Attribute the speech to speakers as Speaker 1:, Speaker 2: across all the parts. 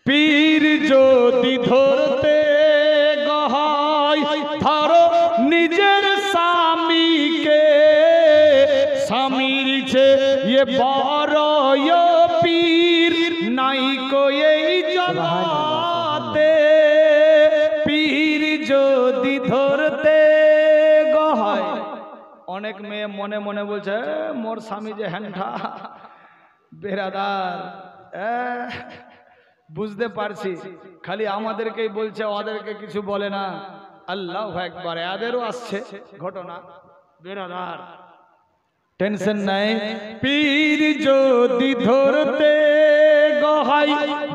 Speaker 1: পীর যদি ধরতে গহাই ধরো নিজের স্বামীকে, স্বামীর চেয়ে বড় পীর নাই কো এই জগতে। পীর যদি ধরতে গহাই, অনেক মেয়ে মনে মনে বলছে মোর স্বামী যে হ্যান্ডা। বেরাদার বুঝতে পারছি, খালি আমাদেরকেই বলছে, ওদেরকে কিছু বলে না। আল্লাহু আকবার, এদেরও আসছে ঘটনা। বেরাদার টেনশন নাই। পীর যদি ধরতে গহাই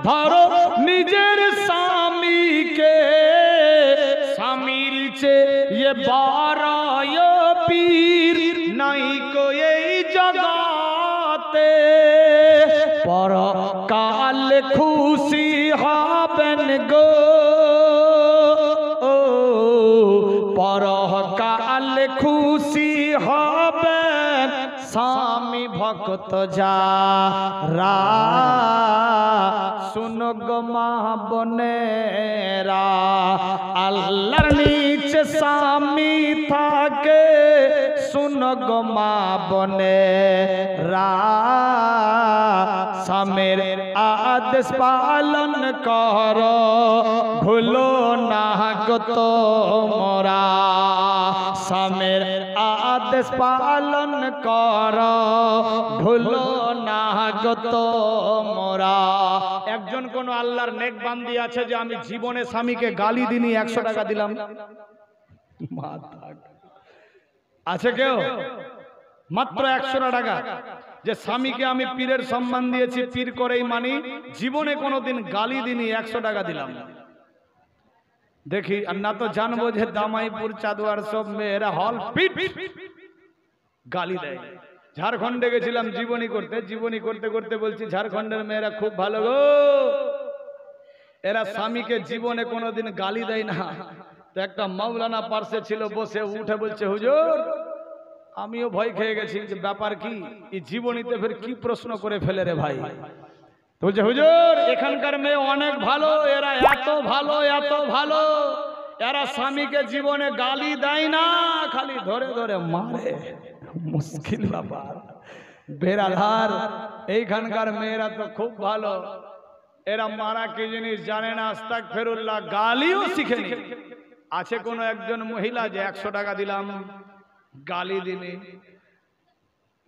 Speaker 1: ধরো নিজের স্বামীকে, স্বামীর চেয়ে বড় পীর নাই কো এই জগতে। পরকাল খুশি হবেন গো, পরকাল খুশি হবেন স্বামী ভক্ত যারা। শুনো গো মা বোনেরা, আল্লাহর নিচে স্বামী থাকে। শুনো গো মা বোনেরা, স্বামীর আদেশ পালন করো, ভুলো না গো তোমরা। স্বামীর আদেশ পালন করো, ভুলো না গো তোমরা। একজন কোন আল্লাহর নেক বান্দি আছে যে আমি জীবনে স্বামীকে গালি দিনি 100 টাকা দিলাম? আছে কেউ? মাত্র 100 টাকা যে স্বামীকে আমি পীরের সম্মান দিয়েছি, পীর করেই মানি, জীবনে কোনোদিন গালি দিনি 100 টাকা দিলাম। দেখি আর না তো জানবো যে দামাইপুর চাঁদুয়ার সব মেয়েরা হল পিট গালি দেয়। ঝাড়খণ্ডে গেছিলাম জীবনী করতে, জীবনী করতে করতে বলছি ঝাড়খণ্ডের মেয়েরা খুব ভালো গো, এরা স্বামীকে জীবনে কোনোদিন গালি দেয় না। তো একটা মাওলানা পার্শ্বে ছিল, বসে উঠে বলছে হুজুর, আমিও ভয় খেয়ে গেছি যে ব্যাপার কি, এই জীবনীতে ফের কি প্রশ্ন করে ফেলে রে ভাই। বলছে হুজুর এখানকার মেয়ে অনেক ভালো, এরা এত ভালো এত ভালো, এরা স্বামীকে জীবনে গালি দেয় না, খালি ধরে ধরে মারে। মুশকিল ব্যাপার। বেরাধার এইখানকার মেয়েরা তো খুব ভালো, এরা মারা কি জিনিস জানে না, আস্তাগফিরুল্লাহ, গালিও শিখেনি। আছে কোন একজন মহিলা যে 100 টাকা দিলাম গালি দিনি?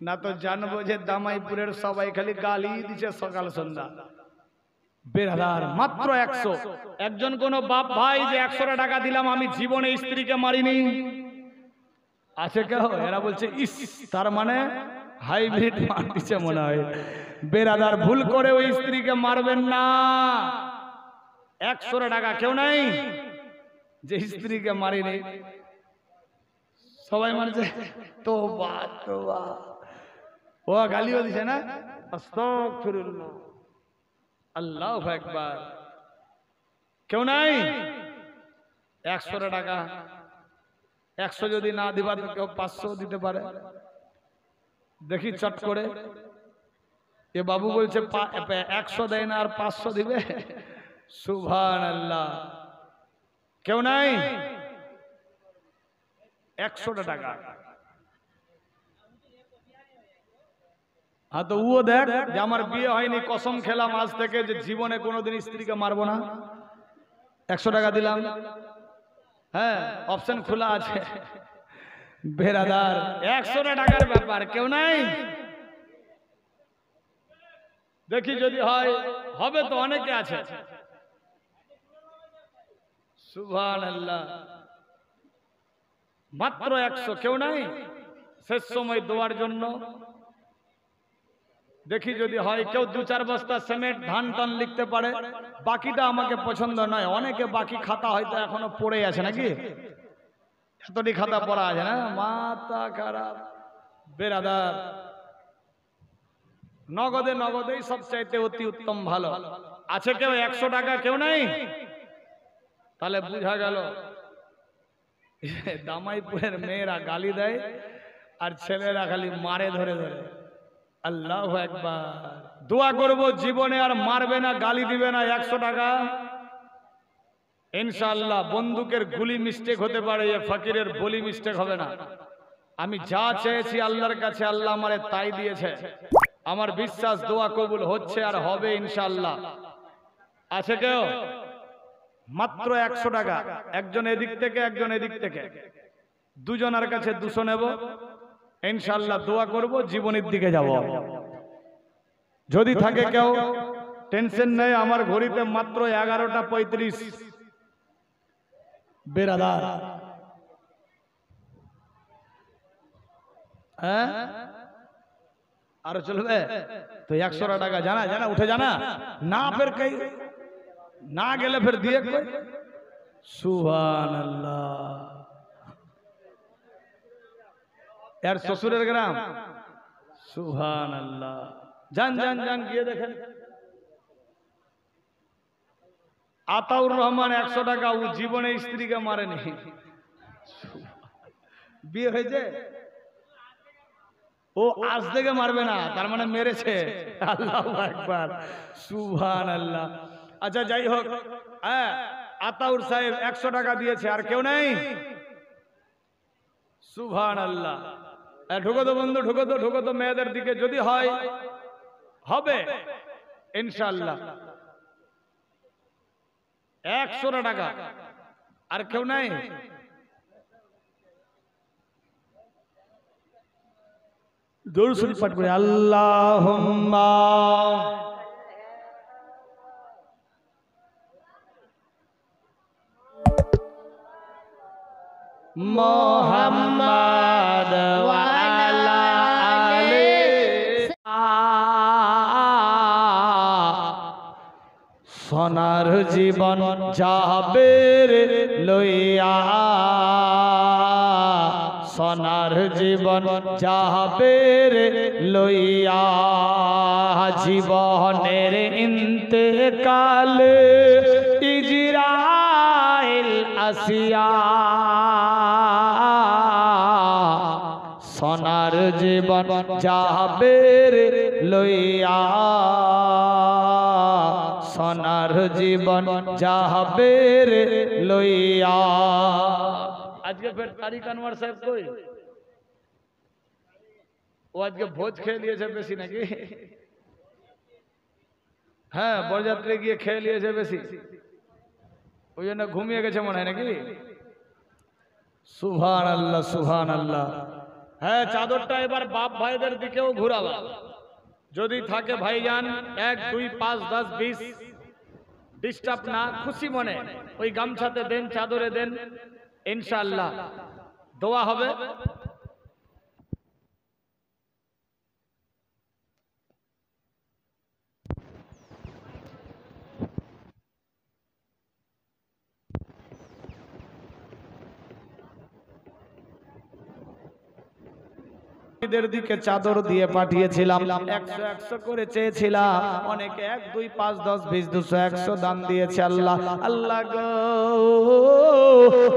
Speaker 1: না তো জানবো যে দামাইপুরের সবাই খালি গালি দিচ্ছে সকাল সন্ধ্যা। বেরাদার মাত্র 100। একজন কোন বাপ ভাই যে 100 টাকা দিলাম আমি জীবনে স্ত্রীকে মারিনি? আছে কেউ? এরা বলছে ইস, তার মানে হাইব্রিড মার দিচ্ছে মনে হয়। বেরাদার ভুল করে ওই স্ত্রীকে মারবেন না। 100 টাকা কেউ নাই যে স্ত্রীকে মারিনি? সবাই মানছে তোবা তোবা। ও গালিও দিছে না, আস্তাগফিরুল্লাহ, আল্লাহু আকবার। কেউ নাই? 100 টাকা 100 যদি না দিবা তো কেউ 500 দিতে পারে। দেখি চট করে। এ বাবু বলছে 100 দেয় না আর 500 দিবে। সুবহানাল্লাহ। কেউ নাই? 100 টাকা। হ্যাঁ তো ও দেখ যে আমার বিয়ে হয়নি, কসম খেলাম আজ থেকে যে জীবনে কোনোদিন স্ত্রীকে মারবো না, 100 টাকা দিলাম। হ্যাঁ অপশন খোলা আছে। বেরাদার 100 টাকার ব্যাপার। কেউ নাই? দেখি যদি হয়, হবে তো অনেকে আছে। সুবহানাল্লাহ। মাত্র 100। কেউ নাই? শেষ সময় দেওয়ার জন্য দেখি যদি হয় কেউ 2-4 বস্তা সিমেন্ট ধান টান লিখতে পারে। বাকিটা আমাকে পছন্দ নয়। অনেকে বাকি খাতা হয়তো এখনো পড়ে আছে নাকি? এতটি খাতা পড়া আছে না, মাথা খারাপ। বেরাদার নগদে নগদেই সবচাইতে অতি উত্তম ভালো। আছে কেউ 100 টাকা? কেউ নাই? তাহলে বুঝা গেল দামাইপুরের মেয়েরা গালি দেয় আর ছেলেরা খালি মারে ধরে ধরে। আল্লাহু আকবার। দোয়া করব জীবনে আর মারবে না, গালি দিবে না। 100 টাকা ইনশাআল্লাহ। বন্দুকের গুলি মিস্টেক হতে পারে, এ ফকিরের বলি মিস্টেক হবে না। আমি যা চেয়েছি আল্লাহর কাছে, আল্লাহ আমারে তাই দিয়েছে। আমার বিশ্বাস দোয়া কবুল হচ্ছে আর হবে ইনশাআল্লাহ। আছে কেউ? মাত্র 100 টাকা, একজন এদিক থেকে একজন এদিক থেকে, দুজনের কাছে 200 নেব ইনশাআল্লাহ। দোয়া করব, জীবনের দিকে যাব। যদি থাকে কেউ, টেনশন নেই, আমার ঘড়িতে মাত্র 11টা 35। বেরাদার, হ্যাঁ আর চলবে তো? 100 টাকা জানা জানা উঠে জানা না, ফের কই না গেলে ফের দিয়ে কই সুবহানাল্লাহ। यार শ্বশুরের গ্রাম, সুবহানাল্লাহ। জান জান জান গিয়ে দেখেন। আতাউর রহমান 100 টাকা, ও জীবনে স্ত্রীকে মারেনি। বিয়ে হয়েছে, ও আজ থেকে মারবে না, তার মানে মেরেছে। আল্লাহু আকবার, সুবহানাল্লাহ। আচ্ছা যাই হোক, হ্যাঁ আতাউর সাহেব 100 টাকা দিয়েছে। আর কেউ নেই? সুবহানাল্লাহ। ঢুকো তো বন্ধু, ঢুকো তো, ঢুকো তো মেয়েদের দিকে। যদি হয় হবে ইনশাআল্লাহ। 100 টাকা। আর কেউ নাই? দরুদ শরীফ পাঠ করে আল্লাহুম্মা মুহাম্মাদ ওয়া আলা আলি সোনার জীবন যাবে রে লইয়া, সোনার জীবন যাবে রে লইয়া, জীবনের ইন্তেকালে ইজরাইল আসিয়া, সোনার জীবন যাবে রে লইয়া, সোনার জীবন যাবে রে লইয়া। আজকে ফের তারিক আনোয়ার সাহেব কই? ও আজকে ভোজ খেয়ে নিয়েছে বেশি নাকি? হ্যাঁ বরযাত্রী গিয়ে খেয়ে নিয়েছে বেশি, ওই জন্য ঘুমিয়ে গেছে মনে হয় নাকি? সুবহানাল্লাহ সুবহানাল্লাহ। হ্যাঁ চাদরটা এবার বাপ ভাইদের দিকেও ঘুরাবা, যদি থাকে ভাইজান 1 2 5 10 20 ডিস্টার্ব না, খুশি মনে ওই গামছাতে দেন, চাদরে দেন, ইনশাআল্লাহ দোয়া হবে। দের দিকে চাদর দিয়ে পাঠিয়েছিলাম, 100 100 করে চেয়েছিলাম, অনেকে 1 2 5 10 20 200 100 দান দিয়েছে। আল্লাহ আল্লাহ গো,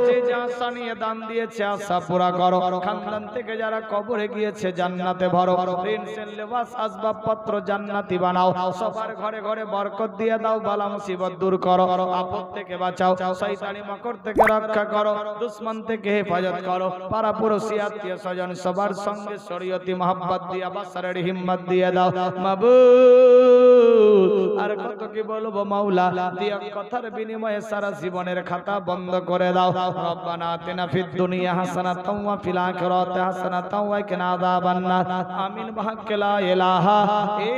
Speaker 1: যে যা আশা নিয়ে দান দিয়েছে আশা পুরা করো। খানদান থেকে যারা কবরে গিয়েছে জান্নাতে ভরো, রিনসেন লেবাস আসবাবপত্র জান্নাতি বানাও, সবার ঘরে ঘরে বরকত দিয়ে দাও, বালা মুসিবত দূর করো, আপদ থেকে বাঁচাও, শয়তানি মাকড় থেকে রক্ষা করো, দুশমন থেকে হেফাজত করো, পাড়া পড়শি আত্মীয় স্বজন সবার সঙ্গে শরীয়তি মোহাব্বত দিয়া বাসারের হিম্মত দিয়ে দাও মাবুদ। আর কত কি বলবো মাওলা, দিয়া কথার বিনিময়ে সারা জীবনের খাতা বন্ধ করে দাও। রব্বানা আতিনা ফিদ দুনিয়া হাসানাতাও ওয়া ফিল আখিরাতি হাসানাতাও ওয়া কিনা আযাবান নার। আমিন বিহাক্কি লা ইলাহা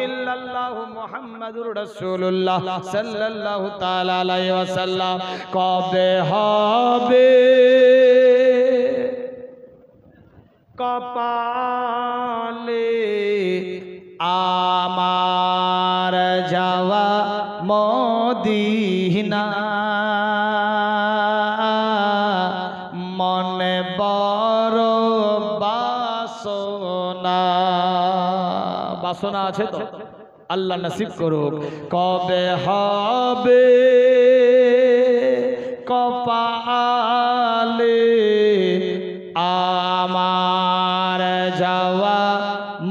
Speaker 1: ইল্লাল্লাহু মুহাম্মাদুর রাসূলুল্লাহ সাল্লাল্লাহু তাআলা আলাইহি ওয়াসাল্লাম। কবে হবে কপালে আমার যাওয়া মদিনা, মনে বড় বাসনা। বাসনা আছে তো আল্লাহ নসিব করুক। কবে হবে কপালে আমার যাওয়া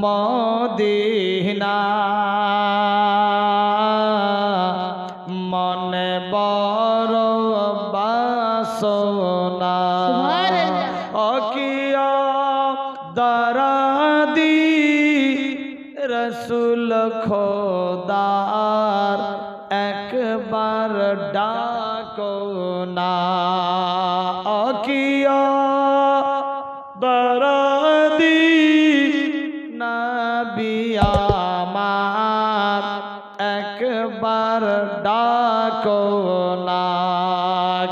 Speaker 1: মদিনা, ডাকো না অকিয়া দরদি নবী আমার একবার ডাকো না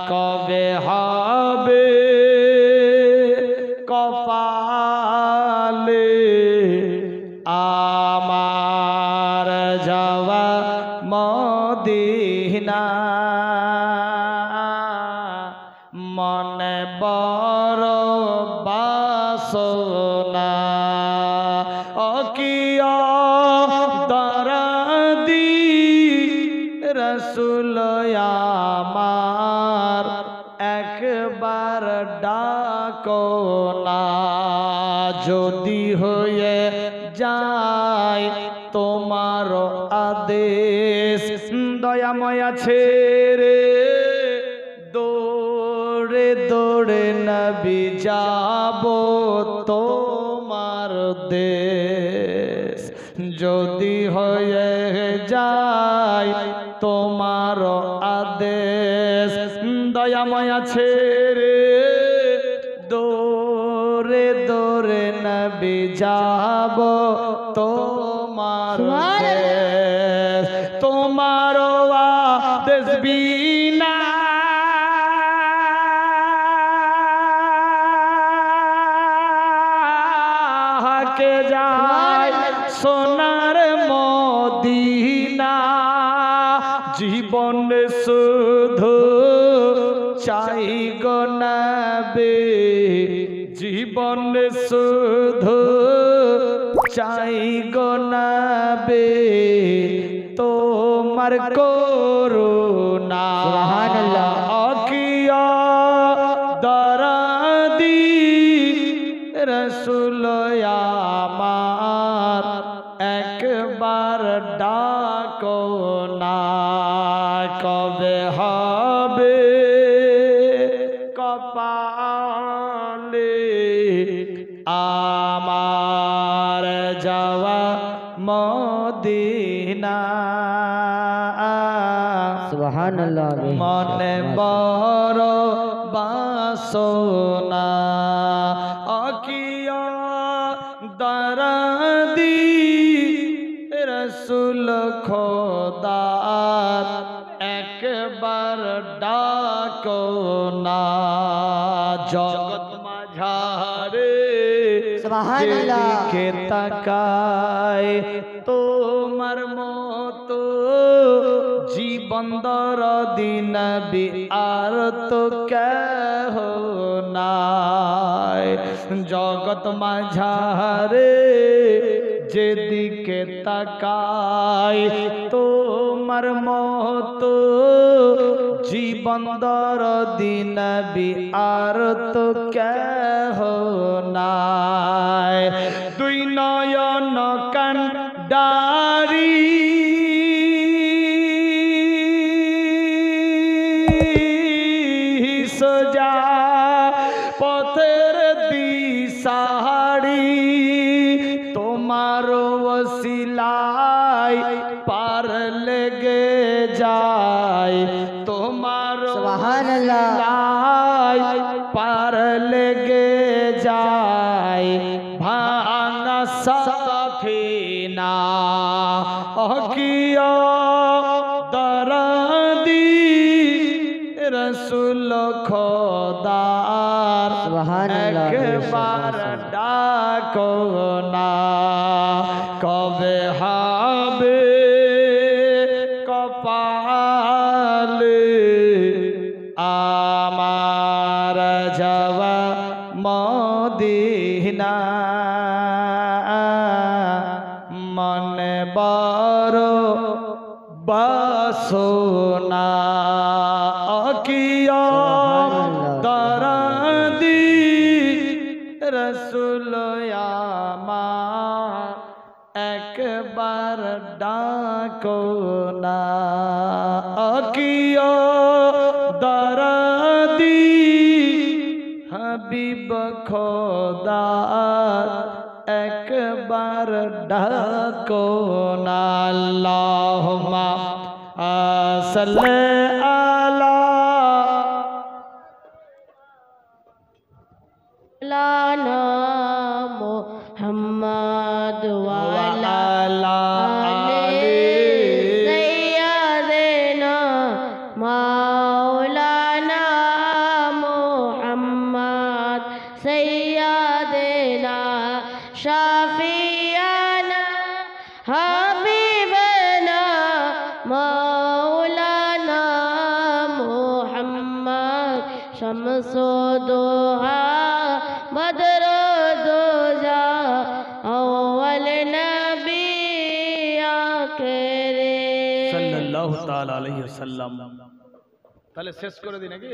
Speaker 1: কবে হবে কপালে আমার যাওয়া মদিনা মনে বড় বাসনা অকিয়া দরদি রসুল আমার একবার ডাকো না যদি হয়ে যায় তোমার আদেশ দয়াময় ছেড়ে দৌড়ে দৌড়ে নবী যাব তোমার দেশ যদি হয়ে যায় তোমার আদেশ দয়াময় ছেড়ে দৌড়ে দৌড়ে নবী যাব তোমার দেশ তোমার আদেশ বিনা কে যায় সোনার মদিনা জীবন শুধু চাই গো নবী জীবন শুধু চাই গো নবী তোমার করুণা সুবহানাল্লাহ অকিয়া দরদি রসুল আমার একবার ডাকো না কবে হবে কপালে আমার যাওয়া মদিনা
Speaker 2: সুবহানাল্লাহ
Speaker 1: মনে বড় বাসনা অকিয়া দরদি রসুল খোদার একবার ডাকো না জগৎ মাঝারে
Speaker 2: সুবহানাল্লাহ
Speaker 1: যেদিকে তাকায় তোমার মতো জীবন দরদি নবী আর তো কেহ নাই জগৎ মাঝারে যেদিকে তাকায় তোমার মতো জীবন দরদি নবী আর তো কেহ নাই দুই নয়ন কান্ডারি সোজা পথের দিশারি তোমার ওসিলায় পার লেগে যায় তোমার ওসিলায় পার লেগে যায় ভাঙা সাফিনা অকিয়া দরদি রসুল খোদার একবার ডাকো না কবে হবে কপালে আমার যাওয়া মদিনা মনে বড় বাসনা অকিয়া দরদি রসুল আমার একবার ডাকো না অকিয়া দরদি হাবিব খোদার একবার ডাকো না আল্লাহুম্মা সাল্লি
Speaker 3: शम्सो दोहा बदर दोजा अव्वल नबी आखिरी
Speaker 1: সাল্লাল্লাহু তাআলা আলাইহি ওয়াসাল্লাম। তাহলে শেষ করে দিই নাকি?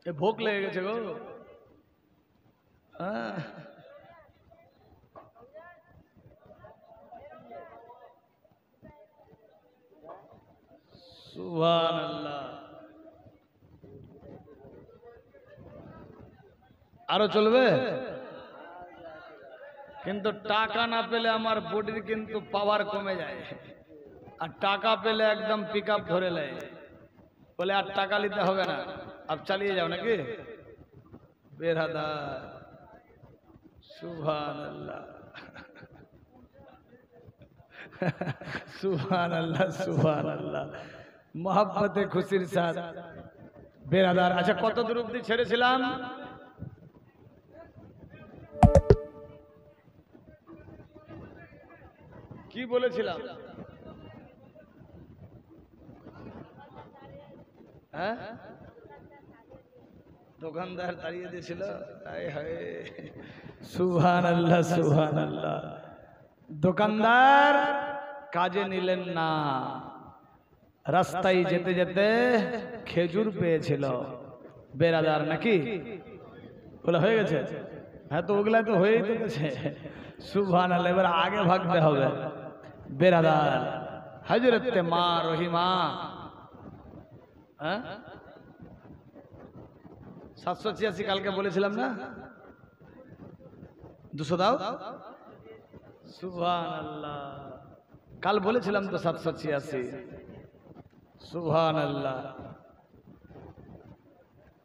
Speaker 1: এ ভোগ লেগে গেছে গো। হ্যাঁ, সুবহানাল্লাহ। আরো চলবে, কিন্তু টাকা না পেলে আমার বডির কিন্তু পাওয়ার কমে যায়, আর টাকা পেলে একদম পিক আপ ধরে নেয়, বলে আর টাকা নিতে হবে না, আপ চালিয়ে যাও নাকি বেরাদার। সুবহানাল্লাহ সুবহানাল্লাহ সুবহানাল্লাহ। মোহাব্বতে খুশির সাথ বেরাদার। আচ্ছা, কত দূর অব্দি ছেড়েছিলাম? কি বলেছিলাম? হ্যাঁ, দোকানদার তাড়িয়ে দিয়েছিল। সুবহানাল্লাহ সুবহানাল্লাহ। দোকানদার কাজে নিলেন না, রাস্তায় যেতে যেতে খেজুর পেয়েছিল বেরাদার নাকি? বলে হয়ে গেছে? হ্যাঁ, তো ওগুলা তো হয়েই তো গেছে। সুবহানাল্লাহ। এবার আগে ভাগতে হবে বেরাদার। হযরতে মা রহিমা, হ্যাঁ 786 কালকে বলেছিলাম না? 200 দাও। সুবহানাল্লাহ, কাল বলেছিলাম তো 786। সুবহানাল্লাহ।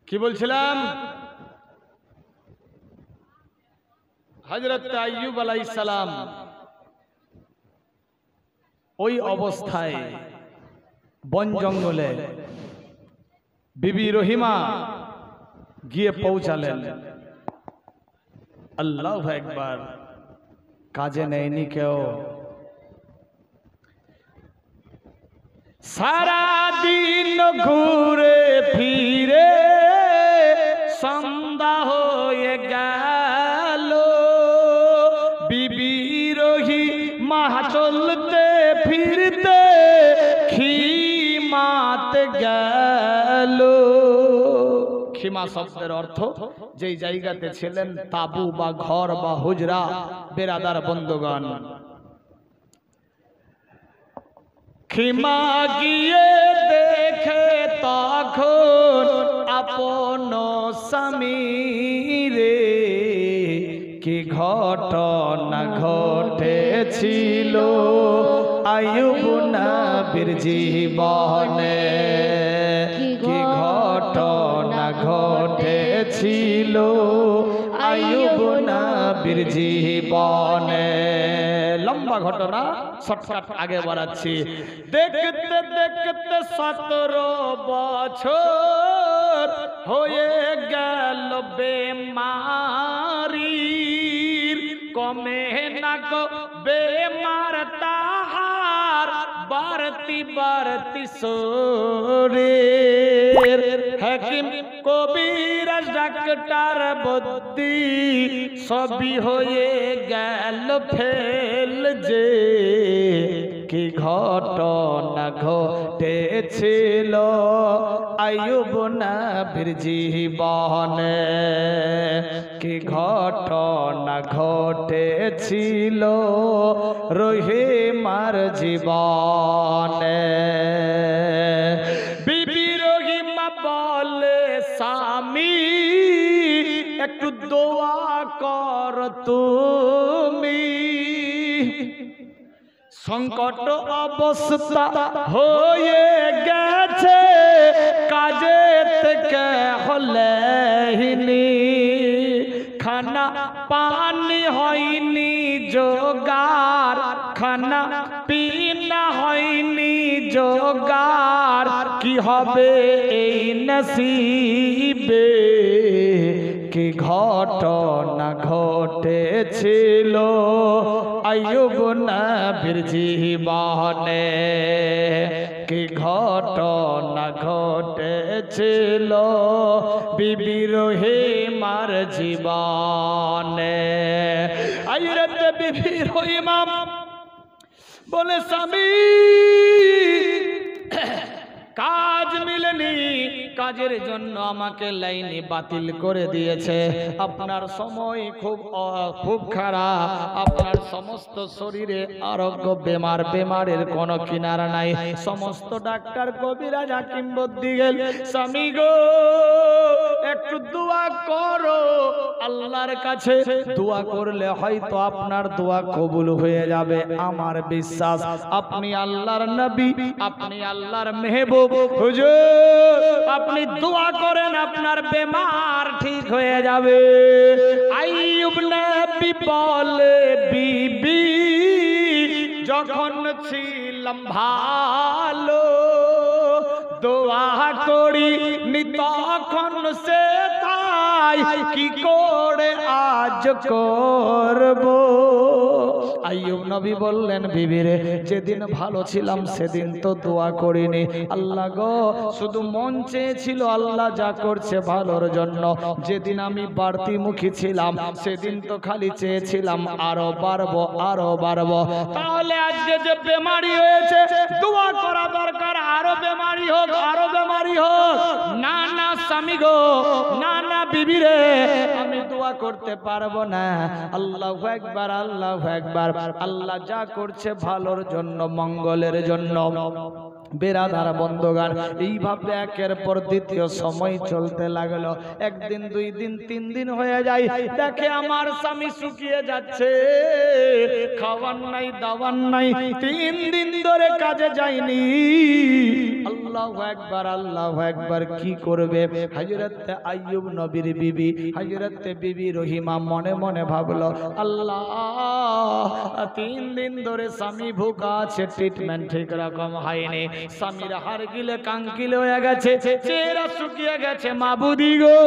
Speaker 1: কি বলছিলাম? হযরত আইয়ুব আলাইহিস সালাম ওই অবস্থায় বন জঙ্গলে বিবি রহিমা গিয়ে পৌঁছালেন। আল্লাহু আকবার। কাজে নেয়নি কেউ। সারা দিন ঘুরে ফিরে সন্ধ্যা হয়ে গেল, বিবি রহিমা চলতে ফিরতে খিমাত গেল। খিমা শব্দের অর্থ যেই জায়গাতে ছিলেন তাবু বা ঘর বা হুজরা বেরাদার বন্ধুগণ। খিমা গিয়ে দেখে তখন আপন স্বামীরে, কি ঘটনা ঘটেছিল আইয়ুব নবীর জীবনে, কি ঘটনা ঘটেছিল আইয়ুব নবীর জীবনে। লম্বা ঘটনা, শর্টকাট আগে বাড়াচ্ছি। দেখতে দেখতে 17 বছর হয়ে গেল বেমারির, কমে না গো বেমার তাহার, বাড়তি বাড়তি শরীর। হাকিম কবিরাজ ডাক্তার বদ্যি সবই হয়ে গেল ফেল যে, কি ঘটনা ঘটেছিল আইয়ুব নবীর জীবনে, কি ঘটনা ঘটেছিল রহিমার জীবনে। বিবি রহিমা বলে স্বামী একটু দোয়া কর তুমি, সংকট অবস্থা হয়ে গেছে কাজে থেকে হলেনি, খানা পানি হয়নি জোগাড়, খানা পিনা হয়নি জোগাড়, কি হবে এই নসিবে, কি ঘটনা ঘটেছিল আইয়ুব নবীর জীবনে। কি ঘটনা ঘটেছিল বিবি রহিমার জীবনে। আইরাতে বিবি রহিমা বলে স্বামী কাজ মিলেনি, কাজের জন্য আমাকে লাইনে বাতিল করে দিয়েছে। আপনার সময় খুব খারাপ, আপনার সমস্ত শরীরে আরোগ্য বেমারের কোনো কিনারা নাই। সমস্ত ডাক্তার কবিরাজ হাকিম বুদ্ধি গেল, স্বামী গো একটু দোয়া করো আল্লাহর কাছে, দোয়া করলে হয়তো আপনার দোয়া কবুল হয়ে যাবে। আমার বিশ্বাস আপনি আল্লাহর নবী, আপনি আল্লাহর মেহবুব, হুজুর আপনি দোয়া করেন আপনার বেমার ঠিক হয়ে যাবে। আইয়ুব নবী বলে বিবি যখন ছিলাম ভালো দোয়া করি নি তখন সে তাই কি করে আজ করব। আইয়ুব নবী বললেন বিবিরে যেদিন ভালো ছিলাম সেদিন তো দোয়া করিনি, আল্লাহ গো শুধু মন চেয়েছিল আল্লাহ যা করছে ভালোর জন্য। যেদিন আমি বাড়তি মুখী ছিলাম সেদিন তো খালি চেয়েছিলাম আরো বাড়বো আরো বাড়বো। তাহলে আজকে যে বেমারি হয়েছে দোয়া করা দরকার আরো বেমারি হোক আরো বেমারি হোক। না না স্বামী গো, না না বিবি রে আমি দোয়া করতে পারবো না। আল্লাহু আকবার আল্লাহু আকবার, আল্লাহ যা করছে ভালোর জন্য মঙ্গলের জন্য। বেরাদার বন্ধুগান এইভাবে একের পর দ্বিতীয় সময় চলতে লাগলো। একদিন দুই দিন তিন দিন হয়ে যায়, দেখে আমার স্বামী শুকিয়ে যাচ্ছে, খাওয়ার নাই দাওয়ার নাই, 3 দিন ধরে কাজে যায়নি। আল্লাহু আকবার আল্লাহু আকবার, কি করবে? হযরত আইয়ুব নবীর বিবি হযরত বিবি রহিমা মনে মনে ভাবলো আল্লাহ 3 দিন ধরে স্বামী ভুকা আছে, ট্রিটমেন্ট ঠিক রকম হয়নি, স্বামীর হাড় গিলে কাঙ্কিল হয়ে গেছে, চেহারা শুকিয়ে গেছে, মাবুদি গো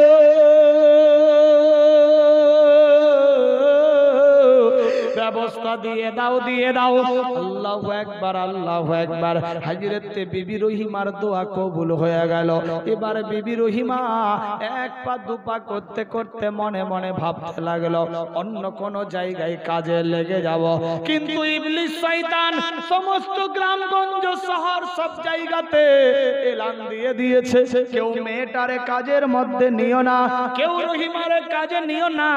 Speaker 1: ব্যবস্থা দিয়ে দাও দিয়ে দাও। আল্লাহু আকবার আল্লাহু আকবার, হযরত বিবি রহিমার দোয়া কবুল হয়ে গেল। এবার বিবি রহিমা এক পা দু পা করতে করতে মনে মনে ভাবতে লাগলো অন্য কোন জায়গায় কাজে লেগে যাব। কিন্তু ইবলিস শয়তান সমস্ত গ্রামগঞ্জ শহর সব জায়গাতে এলান দিয়ে দিয়েছে, কেউ মেয়েটারে কাজের মধ্যে নিও না, কেউ রহিমারে কাজে নিও না।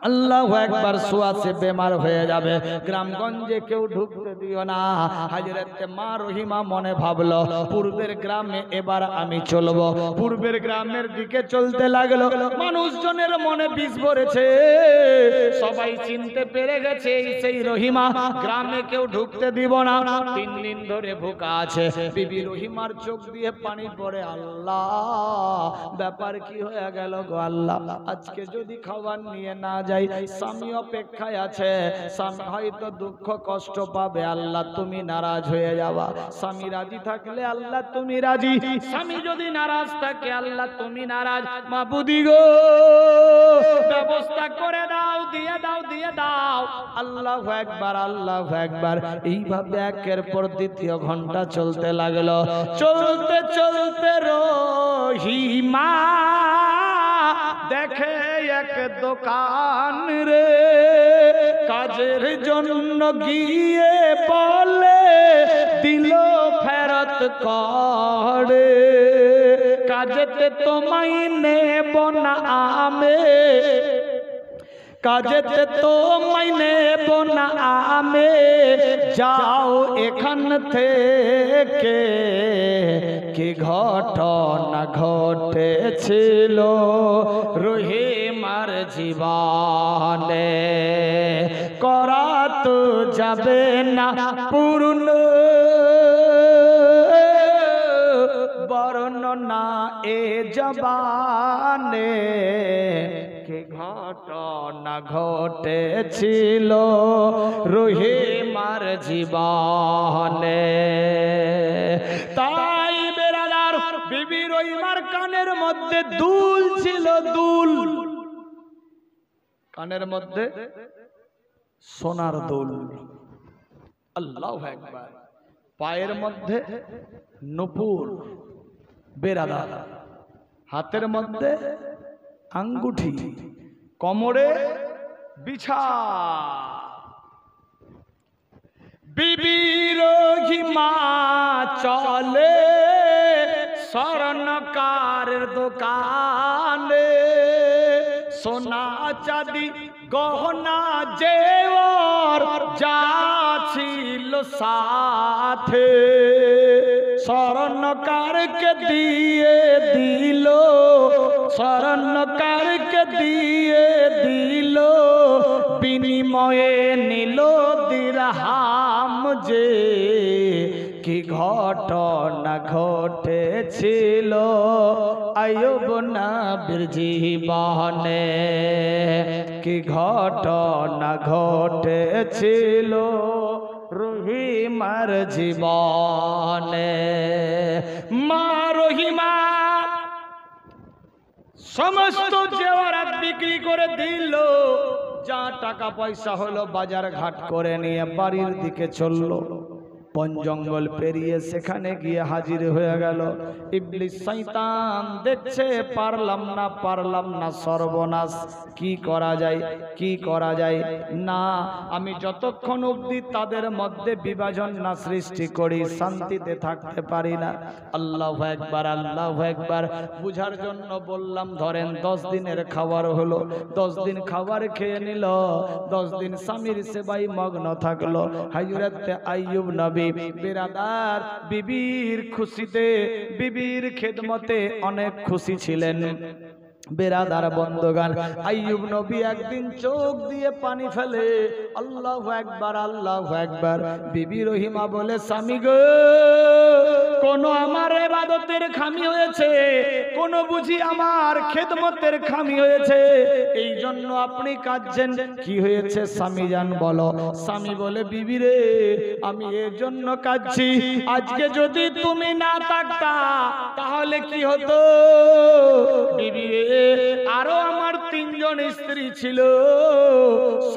Speaker 1: আল্লাহু আকবার, সুয়াসে বেমার হয়ে যাবে, গ্রামগঞ্জে কেউ ঢুকতে দিও না। হযরত মা রহিমা মনে ভাবলো পূর্বের গ্রামে এবার আমি চলবো। পূর্বের গ্রামের দিকে চলতে লাগলো, মানুষজনের মনে বিষ ভরেছে, সবাই চিনতে পেরে গেছে সেই রহিমা, গ্রামে কেউ ঢুকতে দিব না। 3 দিন ধরে ভুকা আছে। বিবি রহিমার চোখ দিয়ে পানি পড়ে, আল্লাহ ব্যাপার কি হয়ে গেল গো আল্লাহ, আজকে যদি খাবার নিয়ে না যাই, স্বামী অপেক্ষায় আছে, স্বামী হয়তো দুঃখ কষ্ট পাবে, আল্লাহ তুমি নারাজ হয়ে যাওয়া। স্বামী রাজি থাকলে আল্লাহ তুমি রাজি, স্বামী যদি নারাজ থাকে আল্লাহ তুমি নারাজ। মাবুদি গো ব্যবস্থা করে দাও, দিয়ে দাও দিয়ে দাও। আল্লাহু আকবার আল্লাহু আকবার, এইভাবে একের পর দ্বিতীয় ঘন্টা চলতে লাগলো। চলতে চলতে রহিমা দেখে এক দোকান রে, কাজের জন্য গিয়ে বলে দিল ফেরত করে, কাজেতে তোমায় নেব না আমি, কাজেতে তোমায় নেব না আমি, যাও এখান থেকে। কি ঘটনা ঘটেছিল রহিমার জীবনে, করা তো যাবে না পূর্ণ বর্ণনা এ জবানে। কি ঘটনা ঘটেছিল রহিমার জীবনে। তাই বেরাদার বিবি রহিমার কানের মধ্যে দুল ছিল, দুল, কানের মধ্যে সোনার দুল। আল্লাহু আকবার। পায়ের মধ্যে নূপুর বেরাদার, হাতের মধ্যে আঙ্গুঠি, কোমরে বিছা। বিবির হিমা চলে স্বর্ণকারের দোকানে, সোনা চাঁদি গহনা জেওর যা ছিল সাথে, স্বর্ণকারকে দিয়ে দিল, স্বর্ণকারকে দিয়ে দিল, বিনিময়ে নিল দিরহাম। যে কি ঘটনা ঘটেছিল আইয়ুব নবীর জীবনে, কি ঘটনা ঘটেছিল রহিমার জীবনে। মা রহিমা সমস্ত জেওয়ারাত বিক্রি করে দিল, যা টাকা পয়সা হলো বাজার ঘাট করে নিয়ে বাড়ির দিকে চললো। বন জঙ্গল পেরিয়ে সেখানে গিয়ে হাজির হয়ে গেল ইবলিস শয়তান। দেখছে পারলাম না, সর্বনাশ, কি করা যায়, কি করা যায় না, আমি যতক্ষণ অবধি তাদের মধ্যে বিভাজন না সৃষ্টি করি শান্তিতে থাকতে পারি না। আল্লাহু আকবার, আল্লাহু আকবার। বুঝার জন্য বললাম, ধরেন 10 দিনের খাবার হলো, 10 দিন খাবার খেয়ে নিল, 10 দিন স্বামীর সেবায় মগ্ন থাকলো। হযরত আইয়ুব নবী বিরাদার বিবির খুশিতে, বিবির খেদমতে অনেক খুশি ছিলেন। বেরাদার বন্ধগান, আইয়ুব নবী একদিন চোখ দিয়ে পানি ফেলে, আল্লাহু আকবার, আল্লাহু আকবার। বিবি রহিমা বলে, স্বামী গো, কোন আমার ইবাদতের খামি হয়েছে, কোন বুঝি আমার খেদমতের খামি হয়েছে, এই জন্য আপনি কাঁদছেন, কি হয়েছে স্বামী জান বলো। স্বামী বলে, বিবি রে, আমি এর জন্য কাঁদছি, আজকে যদি তুমি না থাকতা তাহলে কি হতো। বিবি রে, আরো আমার 3 জন স্ত্রী ছিল,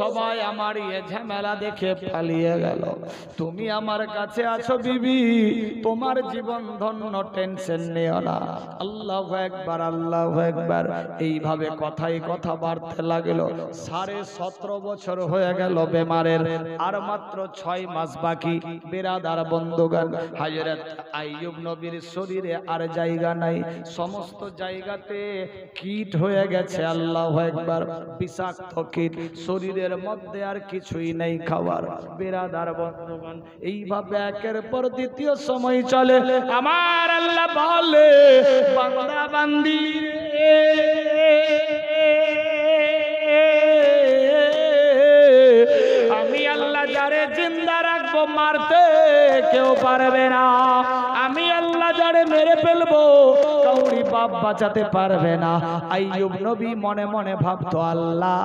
Speaker 1: সবাই আমার এই ঝামেলা দেখে পালিয়ে গেল, তুমি আমার কাছে আছো বিবি, তোমার জীবন ধন্য, টেনশন নিও না। আল্লাহু আকবার, আল্লাহু আকবার। এইভাবে কথাই কথা বাড়তে লাগলো। 17.5 বছর হয়ে গেল বেমারের, আর মাত্র 6 মাস বাকি। বেরাদার বন্ধুগণ, হযরত আইয়ুব নবীর শরীরে আর জায়গা নাই, সমস্ত জায়গাতে কীট হয়ে গেছে। আল্লাহু আকবার। বিষাক্ত কীট, শরীরের মধ্যে আর কিছুই নেই খাবার। বেরাদার বন্ধুগণ, এইভাবে একের পর দ্বিতীয় সময় চলে। আমার আল্লাহ বলে, বান্দা বান্দি আমি আল্লাহ যারে জিন্দা রাখবো মারতে কেউ পারবে না, আমি আল্লাহ যারে মেরে ফেলবো কাউরি বাপ বাঁচাতে পারবে না। আইয়ুব নবী মনে মনে ভাবতো, আল্লাহ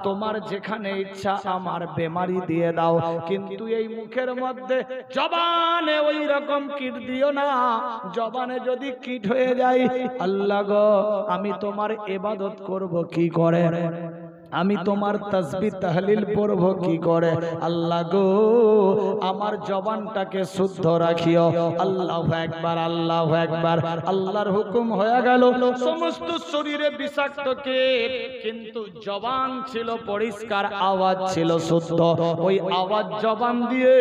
Speaker 1: তোমার যেখানে ইচ্ছা আমার বেমারি দিয়ে দাও, কিন্তু এই মুখের মধ্যে জবানে ওই রকম কীট দিও না, জবানে যদি কীট হয়ে যায় আল্লাহ গো, আমি তোমার ইবাদত করব কি করে, আমি তোমার তাসবিহ তাহলিল পড়ব কি করে। আল্লাহ গো, আমার জবানটাকে শুদ্ধ রাখিও। আল্লাহু আকবার, আল্লাহু আকবার। আল্লাহর হুকুম হয়ে গেল। সমস্ত শরীরে বিষাক্ত কীট, কিন্তু জবান ছিল পরিষ্কার, আওয়াজ ছিল শুদ্ধ। ওই আওয়াজ জবান দিয়ে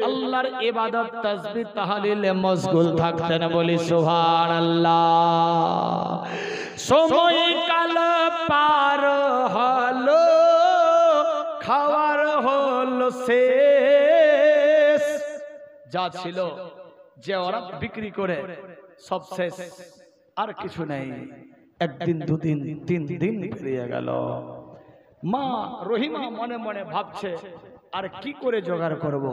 Speaker 1: আল্লাহর ইবাদত তাসবিহ তাহলিলে মশগুল থাকতেন। বলি সুবহানাল্লাহ। সময় কাল পার হলো, খাওয়ার হলো শেষ, যা ছিল যে ওরা বিক্রি করে সব শেষ, আর কিছু নেই। একদিন, 2 দিন, 3 দিন পেরিয়ে গেল। মা রহিমা মনে মনে ভাবছে, আর কি করে জোগাড় করব।